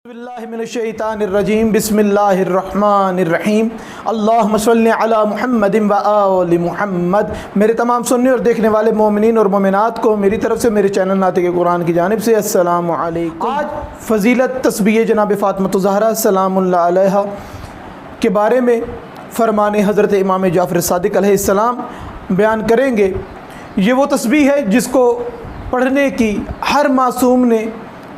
बिस्मिल्लाहिर्रहमानिर्रहीम बिस्मिल्लाहिर्रहमानिर्रहीम अल्लाहुम्मा सल्लि अला मुहम्मदिन व आलि मुहम्मद। मेरे तमाम सुनने और देखने वाले मोमिनीन और मोमिनात को मेरी तरफ से मेरे चैनल नातिक़ कुरान की जानिब से अस्सलामु अलैकुम। आज फ़ज़ीलत तस्बीह जनाब फ़ातिमा ज़हरा सलामुल्लाह अलैहा के बारे में फ़रमान हज़रत इमाम जाफ़र सादिक़ अलैहिस्सलाम बयान करेंगे। ये वो तस्बीह है जिसको पढ़ने की हर मासूम ने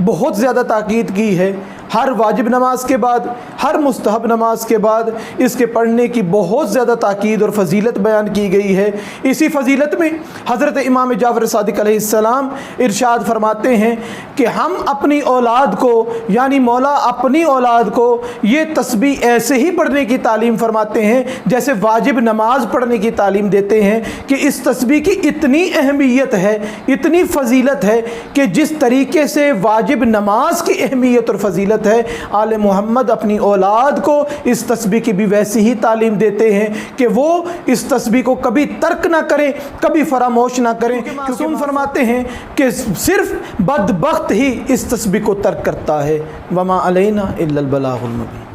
बहुत ज़्यादा ताकीद की है। हर वाजिब नमाज के बाद, हर मुस्तहब नमाज के बाद इसके पढ़ने की बहुत ज़्यादा ताकीद और फ़जीलत बयान की गई है। इसी फ़जीलत में हज़रत इमाम जाफ़र सादिक़ अलैहिस्सलाम इरशाद फरमाते हैं कि हम अपनी औलाद को यानी मौला अपनी औलाद को ये तस्बीह ऐसे ही पढ़ने की तालीम फरमाते हैं जैसे वाजिब नमाज पढ़ने की तालीम देते हैं कि इस तस्बीह की इतनी अहमियत है, इतनी फ़जीलत है कि जिस तरीके से वाजिब नमाज की अहमियत और फ़जीलत है, आले मोहम्मद अपनी औलाद को इस तस्बीह की भी वैसी ही तालीम देते हैं कि वो इस तस्बीह को कभी तर्क ना करें, कभी फरामोश ना करें। क्योंकि फरमाते हैं कि सिर्फ बदबख्त ही इस तस्बीह को तर्क करता है। वमा अलैना इल्लल बलागुल मुबीन।